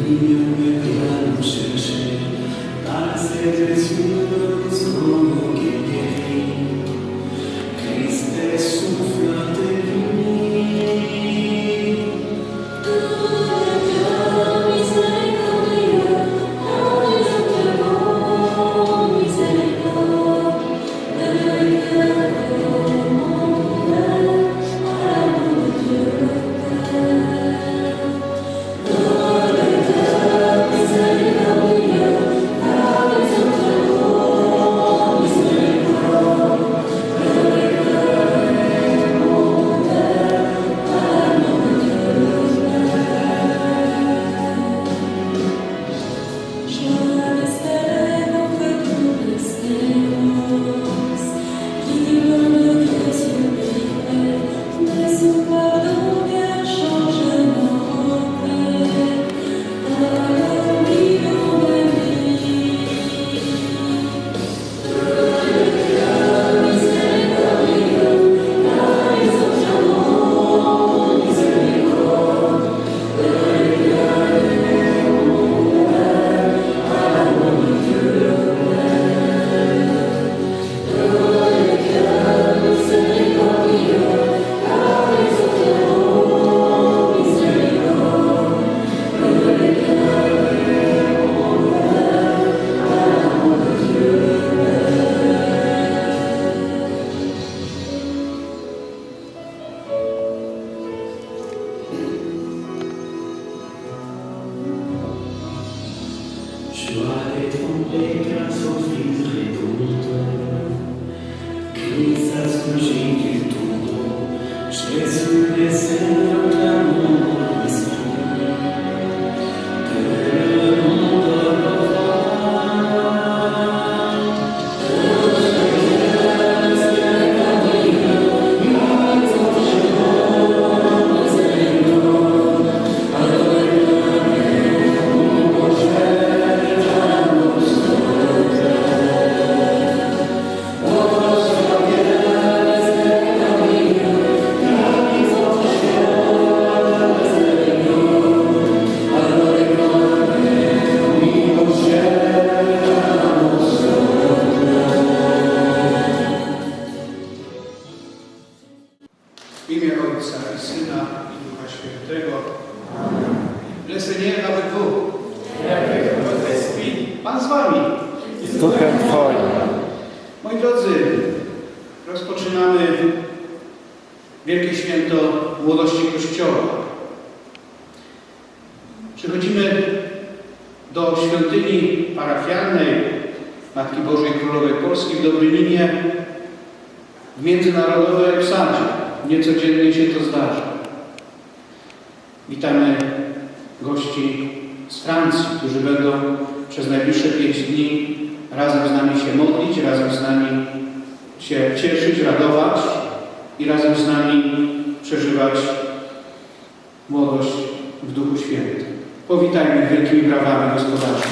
niño me piano cherché, para ser crecidos como querer. Christe souffle de lui. Joie et tromper grâce au fil redondo, crise à ce du tombeau, Jésus descend d'un monde esprit, que le monde revoit. W imię Ojca i Syna i Ducha Świętego. Le Seigneur avec vous. Pan z wami. Z duchem Twoim. Moi drodzy, rozpoczynamy wielkie święto młodości Kościoła. Przychodzimy do świątyni parafialnej Matki Bożej Królowej Polski w Dobryninie w międzynarodowej obsadzie. Niecodziennie się to zdarza. Witamy gości z Francji, którzy będą przez najbliższe 5 dni razem z nami się modlić, razem z nami się cieszyć, radować i razem z nami przeżywać młodość w Duchu Świętym. Powitajmy wielkimi brawami gospodarzy.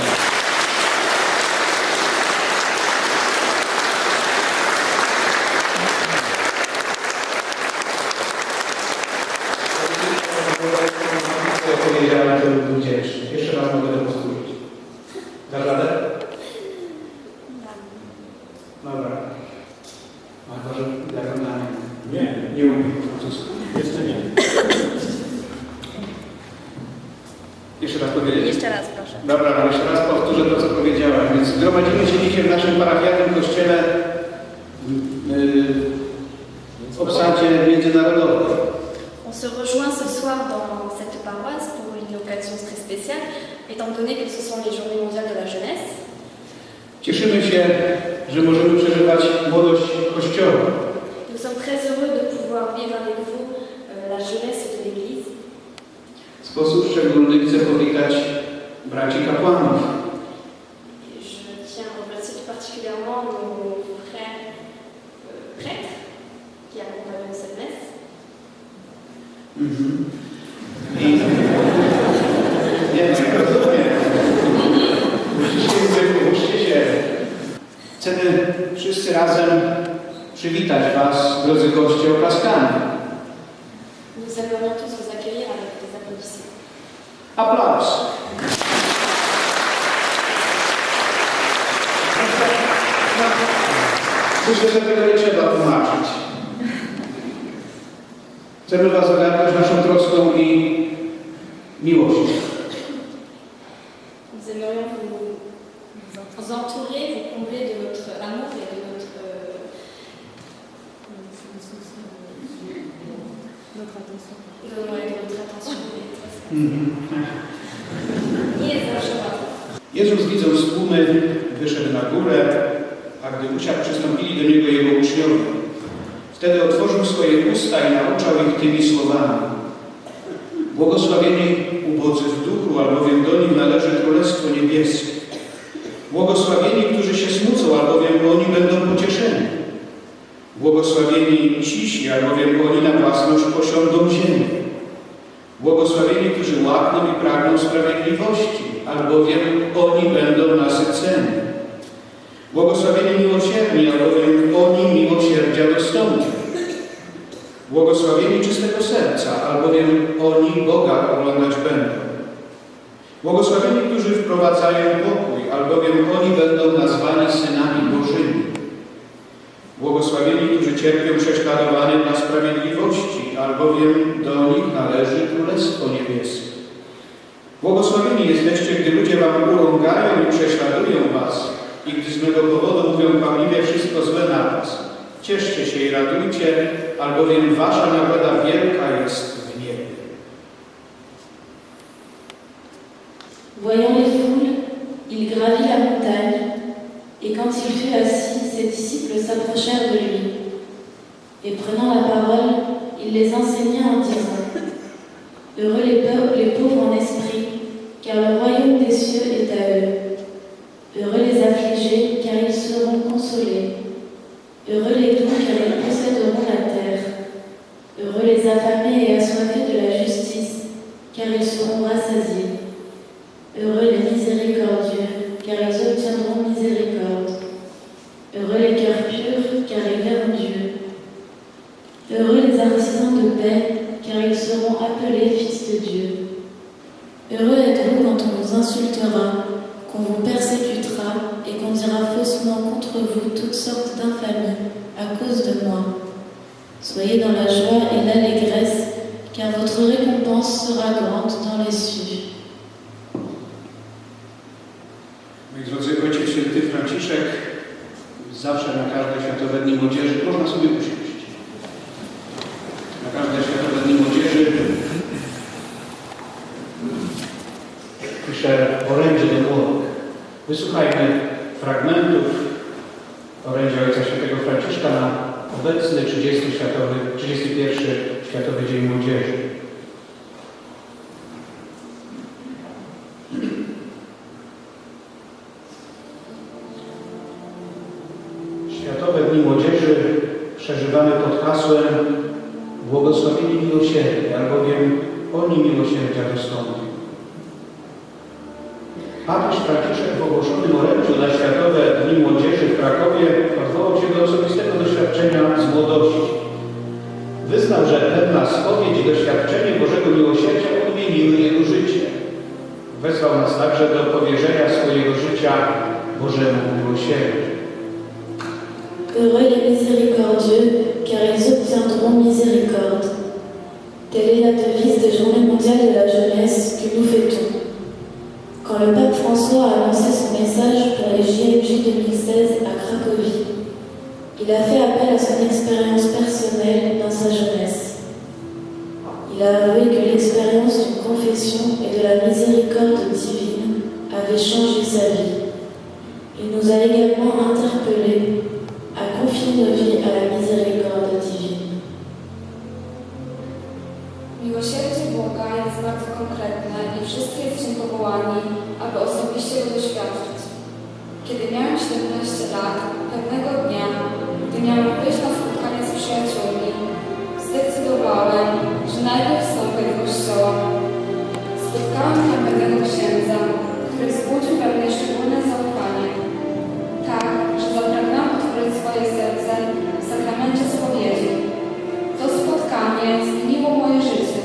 Co powiedziałem, to był wdzięczny. Jeszcze raz mogę to powtórzyć. Dasz radę? Dobra. A może diagonalnie? Nie umiem po francusku. Jeszcze nie. Jeszcze raz powiedzieć? Jeszcze raz proszę. Dobra, no jeszcze raz powtórzę to, co powiedziałem. Więc zgromadzimy się dzisiaj w naszym parafialnym kościele w obsadzie międzynarodowej. On se rejoint ce soir dans cette paroisse pour une occasion très spéciale, étant donné que ce sont les Journées mondiales de la jeunesse. Cieszymy się, że możemy przeżywać młodość Kościoła. Nous sommes très heureux de pouvoir vivre avec vous la jeunesse de l'Église. W sposób szczególny chcę powitać braci kapłanów. Et je tiens à remercier tout particulièrement nos frères prêtres qui accompagnent cette messe. I nie, rozumiem. Musicie się. Chcemy wszyscy razem przywitać Was, drodzy goście, oklaskami. Nous aimerions tous vous accueillir avec des applaudissements. Aplauz. Myślę, że tego nie trzeba tłumaczyć. Chcemy Was ogarnąć naszą troską i miłością. Nous aimerions vous entourer, vous combler de notre amour et de notre attention. Nie jest zawsze łatwo. Jezus, widząc tłumy, wyszedł na górę, a gdy usiadł, przystąpili do Niego Jego uczniowie. Wtedy otworzył swoje usta i nauczał ich tymi słowami. Błogosławieni ubodzy w duchu, albowiem do nich należy Królestwo Niebieskie. Błogosławieni, którzy się smucą, albowiem oni będą pocieszeni. Błogosławieni cisi, albowiem oni na własność posiądą ziemię. Błogosławieni, którzy łakną i pragną sprawiedliwości, albowiem oni będą nasyceni. Błogosławieni miłosierni, albowiem oni miłosierdzia dostąpią. Błogosławieni czystego serca, albowiem oni Boga oglądać będą. Błogosławieni, którzy wprowadzają pokój, albowiem oni będą nazwani synami Bożymi. Błogosławieni, którzy cierpią prześladowanie dla sprawiedliwości, albowiem do nich należy Królestwo Niebieskie. Błogosławieni jesteście, gdy ludzie wam urągają i prześladują was i gdy z mego powodu mówią kłamliwie wszystko złe na was. Cieszcie się i radujcie, albowiem wasza nagroda wielka jest w niebie. Voyant les foules, il gravit la montagne, et quand il fut assis, ses disciples s'approchèrent de lui. Et prenant la parole, il les enseigna en disant : Heureux les pauvres en esprit, car le royaume des cieux est à eux. Heureux les affligés, car ils seront consolés. Heureux les doux, car ils posséderont la terre. Heureux les affamés et assoiffés de la justice, car ils seront rassasiés. Heureux les miséricordieux, car ils obtiendront miséricorde. Heureux les cœurs purs, car ils verront Dieu. Heureux les artisans de paix, car ils seront appelés fils de Dieu. Heureux êtes-vous quand on vous insultera, qu'on vous persécutera et qu'on dira faussement contre vous toutes sortes d'infamies à cause de moi. Soyez dans la joie et l'allégresse, car votre récompense sera grande dans les cieux. Moi drodzy, Ojciec Święty Franciszek zawsze na każde Światowe Dni Młodzieży, można sobie usiąść, na każde Światowe Dni Młodzieży pisze orędzie do młodych. Wysłuchajmy fragmentów orędzia Ojca Świętego Franciszka na obecny 31 Światowy Dzień Młodzieży. Światowe Dni Młodzieży przeżywamy pod hasłem Błogosławieni miłosierni, albowiem oni miłosierdzia dostąpią. Papież Franciszek w ogłoszonym orędziu na Światowe Dni Młodzieży w Krakowie odwołał się do osobistego doświadczenia z młodości. Wyznał, że pewna spowiedź i doświadczenie Bożego Miłosierdzia odmieniły jego życie. Wezwał nas także do powierzenia swojego życia Bożemu Miłosierdziu. Heureux les miséricordieux, car ils obtiendront miséricorde. Telle est la devise des Journées mondiales de la jeunesse que nous fêtons. Quand le pape François a annoncé son message pour les JMJ 2016 à Cracovie, il a fait appel à son expérience personnelle dans sa jeunesse. Il a avoué que l'expérience d'une confession et de la miséricorde divine avait changé sa vie. Il nous a également interpellés à confier nos vies à la miséricorde divine. Miłosierdzie Boga jest bardzo konkretne i wszyscy jesteśmy powołani, aby osobiście go doświadczyć. Kiedy miałem 17 lat, pewnego dnia, gdy miałem wyjść na spotkanie z przyjaciółmi, zdecydowałem, że najpierw wstąpię do kościoła. Spotkałem tam pewnego księdza, który wzbudził we mnie szczególne zaufanie. Tak, że zapragnąłem otworzyć swoje serce w sakramencie spowiedzi. To spotkanie zmieniło moje życie.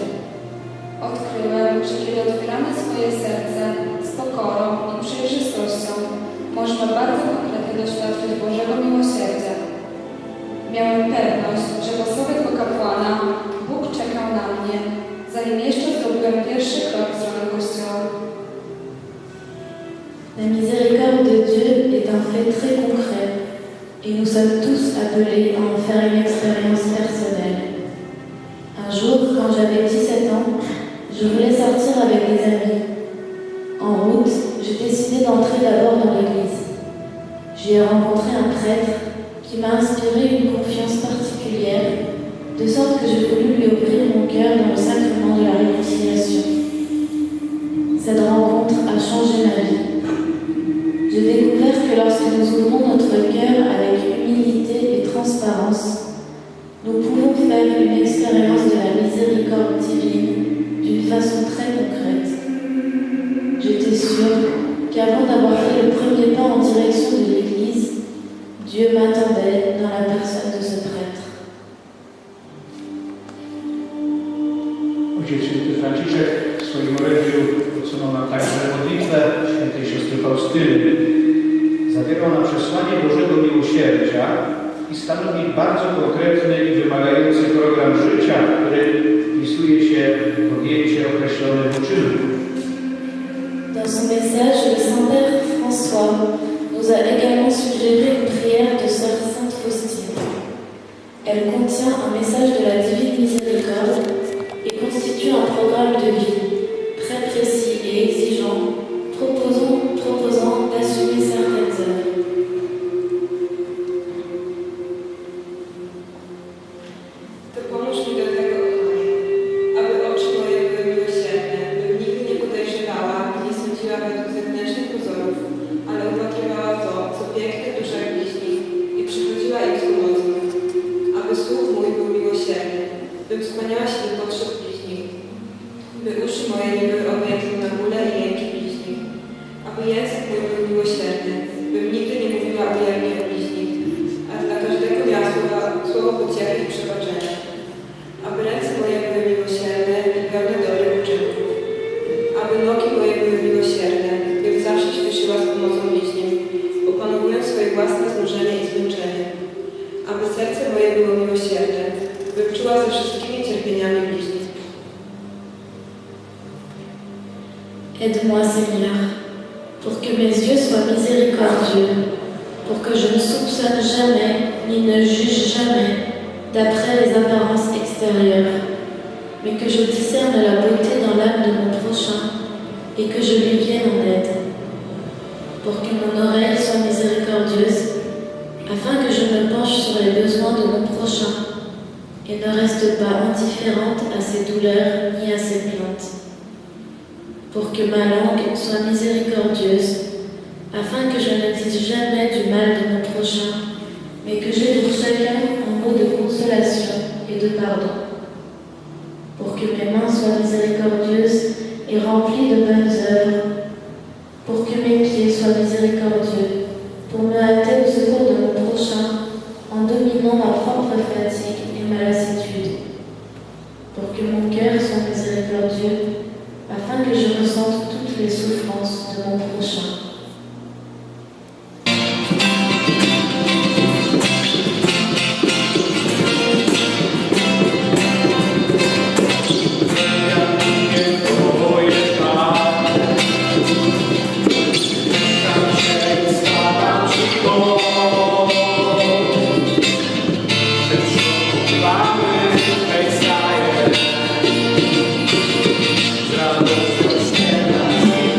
Odkryłem, że kiedy otwieramy swoje serce z pokorą i przejrzystością, można bardzo konkretnie doświadczyć Bożego Miłosierdzia. miałem pewność, że po słowie tego kapłana Bóg czekał na mnie, zanim jeszcze zrobiłem pierwszy krok w stronę Kościoła. La miséricorde de Dieu est un fait très concret et nous sommes tous appelés à en faire une expérience personnelle. Un jour, quand j'avais 17 ans, je voulais sortir avec des amis. En route, j'ai décidé d'entrer d'abord dans l'église. J'y ai rencontré un prêtre qui m'a inspiré une confiance particulière, de sorte que j'ai voulu lui ouvrir mon cœur dans le sacrement de la réconciliation. Cette rencontre a changé ma vie. J'ai découvert que lorsque nous ouvrons notre cœur avec humilité et transparence, nous pouvons faire une expérience de la miséricorde divine d'une façon très concrète. J'étais sûre qu'avant d'avoir fait le premier pas en direction de l'église, Dieu m'attendait dans la personne de ce prêtre. Ojciec Święty Franciszek w swoim orędziu podsumował nam także modlitwę świętej siostry Faustyny. Zawiera ona przesłanie Bożego Miłosierdzia i stanowi bardzo konkretny i wymagający program życia, który wpisuje się w podjęcie określonych uczynków. Dans son message, le Saint-Père François nous a également suggéré une prière de Sœur Sainte Faustine. Elle contient un message de la divine miséricorde et constitue un programme de vie très précis et exigeant, proposant d'assumer certaines œuvres. To pomóż mi do tego, aby oczy moje były miłosierne, bym nigdy nie podejrzewała i nie sądziła według zewnętrznych pozorów, ale upatrywała to, co piękne w duszach bliźnich i przychodziła im z pomocą. Aby słuch mój był miłosierny, bym wspaniała się do potrzeb bliźnich, by uszy moje nie były objęte na bóle i jęki bliźnich, aby język mój był miłosierny, bym nigdy nie mówiła ujemnie o bliźnich, a dla każdego miała słowo pociechy i przebaczenia. Aby ręce moje były miłosierne i pełne dobrych uczynków. Aby nogi moje były miłosierne, bym zawsze śpieszyła z pomocą bliźnim, opanowując swoje własne znużenie i zmęczenie. Aby serce moje było miłosierne, bym czuła ze wszystkimi cierpieniami bliźnich. Aide-moi, Seigneur, pour que mes yeux soient miséricordieux, pour que je ne soupçonne jamais ni ne juge jamais d'après les apparences extérieures, mais que je discerne la beauté dans l'âme de mon prochain et que je lui vienne en aide. Pour que mon oreille soit miséricordieuse, afin que je me penche sur les besoins de mon prochain et ne reste pas indifférente à ses douleurs ni à ses plaintes. Pour que ma langue soit miséricordieuse, afin que je ne dise jamais du mal de mon prochain, mais que j'ai pour chacun un mot de consolation et de pardon. Pour que mes mains soient miséricordieuses et remplies de bonnes œuvres. Pour que mes pieds soient miséricordieux, pour me hâter au secours de mon prochain, en dominant ma propre fatigue et ma lassitude. Pour que mon cœur soit miséricordieux, afin que je ressente toutes les souffrances de mon prochain. Radość rozpiewa się.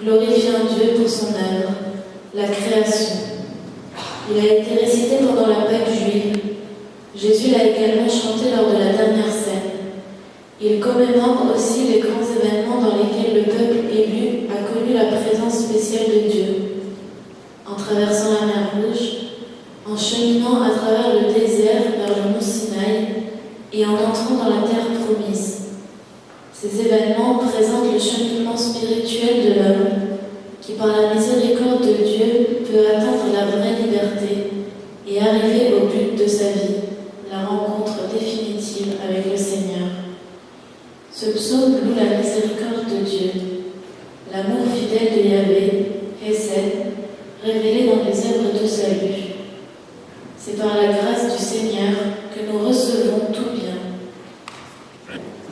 glorifiant Dieu pour son œuvre, la création. Il a été récité pendant la Pâque juive. Jésus l'a également chanté lors de la dernière scène. Il commémore aussi les grands événements dans lesquels le peuple élu a connu la présence spéciale de Dieu, en traversant la mer Rouge, en cheminant à travers le désert vers le mont Sinaï et en entrant dans la terre promise. Ces événements présentent le cheminement spirituel de l'homme qui, par la miséricorde de Dieu, peut atteindre la vraie liberté et arriver au but de sa vie, la rencontre définitive avec le Seigneur. Ce psaume loue la miséricorde de Dieu, l'amour fidèle de Yahvé, Hesed, révélé dans les œuvres de salut. C'est par la grâce du Seigneur que nous recevons tout bien.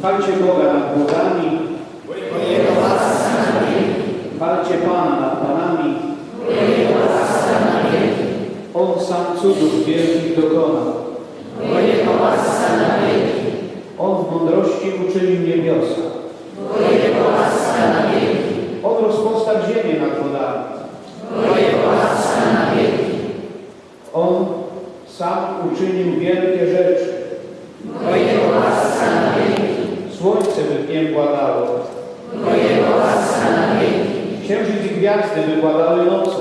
Chwalcie Boga nad bogami, chwalcie Pana nad panami, On sam cudów wielkich dokonał, On w mądrości uczynił niebiosa, On rozpostawił ziemię nad wodami, On sam uczynił wielkie rzeczy, Słońce by dniem władało, księżyc i gwiazdy wykładały nocą.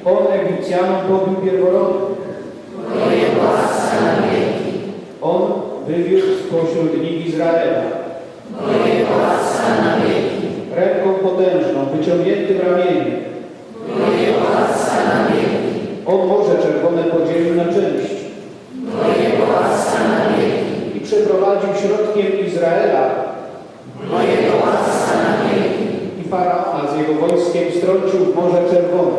On Egipcjanom pobił pierworodnych. On wywiódł spośród nich Izraela. Ręką potężną, wyciągniętym ramieniem. On Morze Czerwone podzielił na części. I przeprowadził środkiem Izraela i Faraona z jego wojskiem strącił w Morze Czerwone.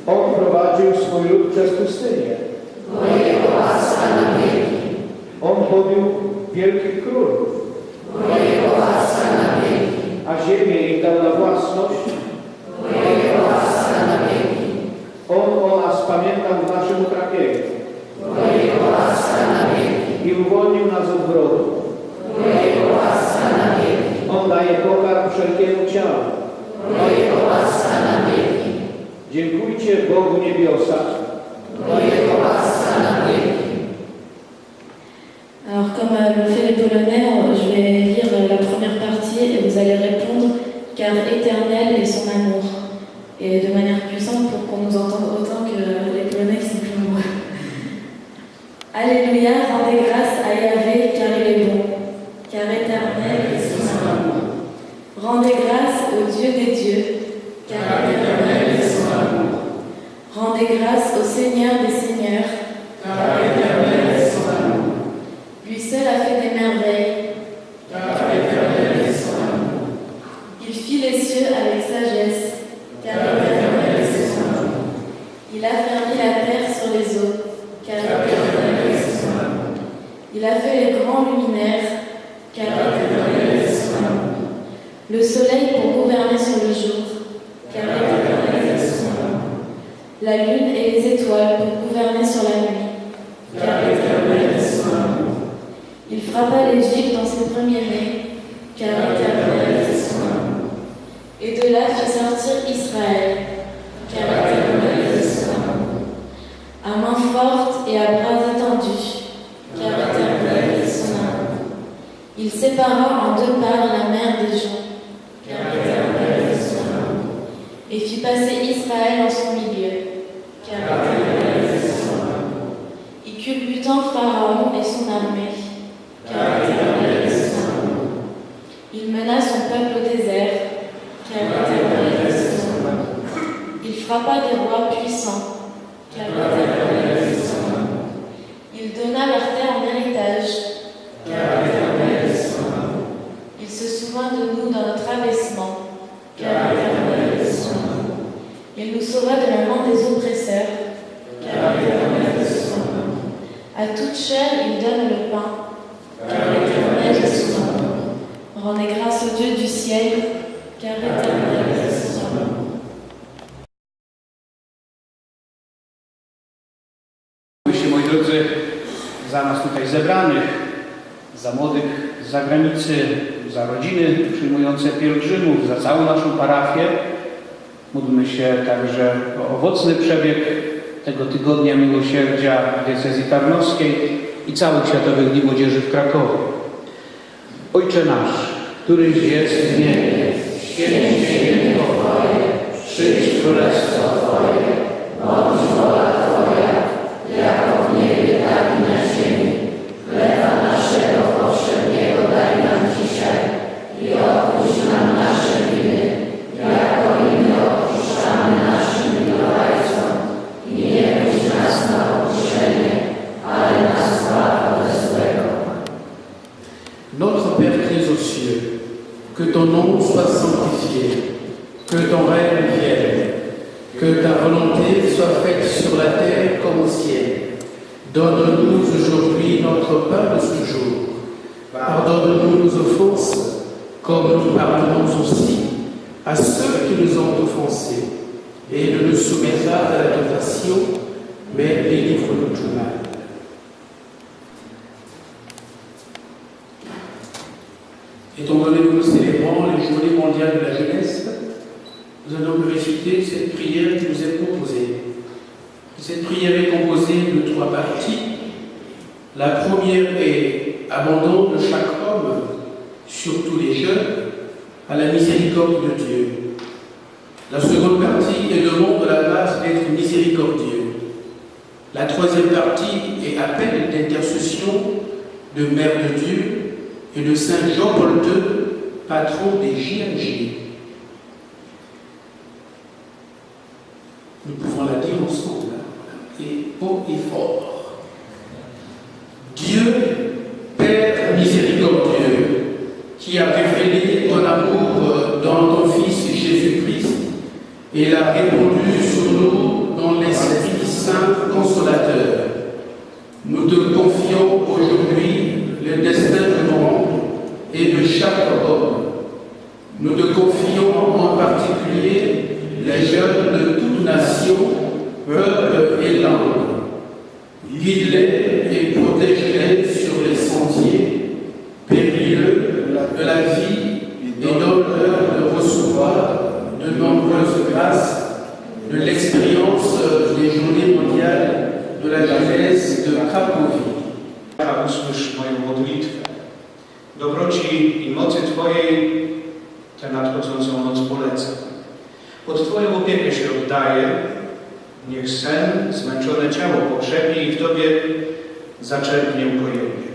On prowadził swój lud przez pustynię. On pobił wielkich królów, a ziemię im dał na własność. On o nas pamiętał w naszym utrapieniu i uwolnił nas od wrogu. On daje pokarm wszelkiemu ciału. Dziękujcie Bogu niebiosa. Alors comme le fait les Polonais, je vais lire la première partie et vous allez répondre car éternel est son amour. Et de manière puissante pour qu'on nous entende autant que les Polonais qui sont plus nombreux. Alléluia, rendez grâce à Yahvé car il est bon, car éternel est son amour. Rendez grâce au Dieu des dieux, car éternel est son amour. Rendez grâce au Seigneur des seigneurs, car éternel est son amour. Lui seul a fait des merveilles, car éternel est son amour. Il fit les cieux avec sagesse, car éternel est son amour. Il a fermé la terre sur les eaux, car éternel est son amour. Il a fait les grands luminaires, car éternel est son amour. Le soleil pour gouverner sur le jour, car éternel est son amour. La lune et les étoiles pour gouverner sur la nuit, car éternel est son amour. Il frappa l'Égypte dans ses premiers-nés, car éternel est son amour. Et de là fit sortir Israël, car éternel est son amour. À main forte et à bras étendus, car éternel est son amour. Il sépara en deux parts la mer des gens, car éternel est son amour. Et fit passer Israël en son milieu, car éternel est son amour. Et culbutant Pharaon et son armée, car éternel est son amour. Il mena son peuple au désert, car éternel est son amour. Il frappa des rois puissants, car éternel est son amour. Il donna leur terre en héritage, car éternel est son amour. Il se souvint de nous dans notre abaissement, car éternel est son amour. Il nous sauva de la main des oppresseurs, car éternel est son amour. À toute chair, il donne le pain, car éternel est son amour. Rendez grâce au Dieu du ciel, car éternel est son amour. Moi drodzy, za nas tutaj zebranych, za młodych, z zagranicy, za rodziny przyjmujące pielgrzymów, za całą naszą parafię. Módlmy się także o owocny przebieg tego tygodnia miłosierdzia w diecezji tarnowskiej i całych Światowych Dni Młodzieży w Krakowie. Ojcze nasz, któryś jest w niebie, święć się imię Twoje, przyjdź królestwo Twoje, bądź wola Twoja, jako w niebie, tak i na ziemi. Chleba naszego powszedniego daj nam dzisiaj i odpuść nam nasze winy, jako i my odpuszczamy naszym winowajcom. I nie wódź nas na pokuszenie, ale nas zbaw ode złego. Notre Père qui es aux cieux, que ton nom soit sanctifié, que ton règne vienne, que ta volonté soit faite sur la terre comme au ciel. Donne-nous aujourd'hui notre pain de ce jour. Pardonne-nous nos offenses, comme nous pardonnons aussi à ceux qui nous ont offensés. Et ne nous soumets pas à la tentation, mais délivre-nous de tout mal. Étant donné que nous célébrons les Journées mondiales de la jeunesse, nous allons réciter cette prière qui nous est proposée. Cette prière est composée de 3 parties. La première est abandon de chaque homme, surtout les jeunes, à la miséricorde de Dieu. La seconde partie est demande de la grâce d'être miséricordieux. La troisième partie est appel d'intercession de Mère de Dieu et de Saint Jean-Paul II, patron des JMJ. Nous pouvons la dire ensemble, et haut et fort. Dieu, Père miséricordieux, qui a révélé ton amour dans ton Fils Jésus-Christ et l'a répandu sur nous dans l'Esprit Saint consolateur, nous te confions aujourd'hui le destin du monde et de chaque homme. Nous te confions en particulier les jeunes de toute nation, peuple et langue. Guide-les et protège-les sur les sentiers périlleux de la vie et donne-leur de recevoir de nombreuses grâces de l'expérience des Journées mondiales de la jeunesse de Cracovie. Usłysz moją modlitwę. Dobroci i mocy Twojej tę nadchodzącą noc polecam. Pod Twoją opiekę się oddaję. Niech sen, zmęczone ciało pogrzebie i w Tobie zaczerpnie ukojenie.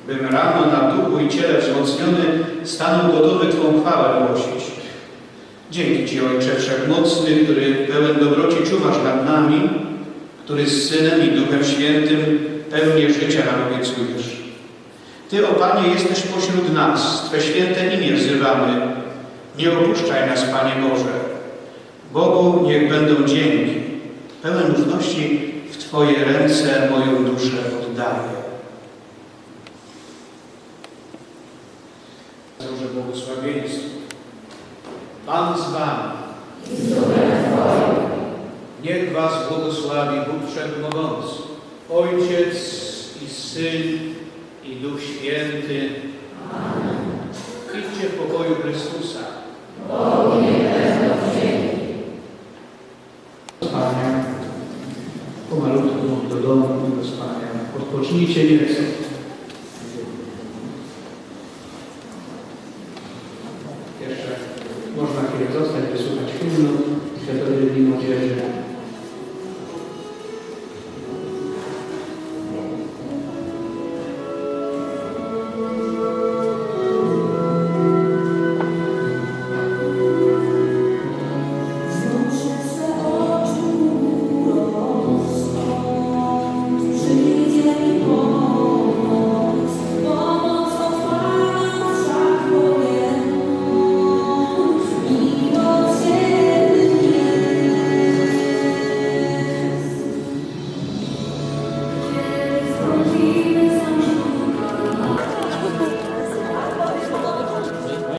Bym rano na duchu i ciele wzmocniony stanął gotowy Twą chwałę głosić. Dzięki Ci, Ojcze Wszechmocny, który pełen dobroci czuwasz nad nami, który z Synem i Duchem Świętym pełnię życia nam obiecujesz. Ty, o Panie, jesteś pośród nas, Twe święte imię wzywamy. Nie opuszczaj nas, Panie Boże. Bogu niech będą dzięki. Pełen ufności w Twoje ręce moją duszę oddaję. Boże błogosławieństwo. Pan z Wami. Niech Was błogosławi Bóg Wszechmogący, Ojciec i Syn i Duch Święty. Amen. Idźcie w pokoju Chrystusa. Bogu niech będą dzięki. Spania. Pomalutku do domu, do spania. Odpocznijcie nieco. Jeszcze można chwilę zostać, wysłuchać hymnu Światowych Dni Młodzieży.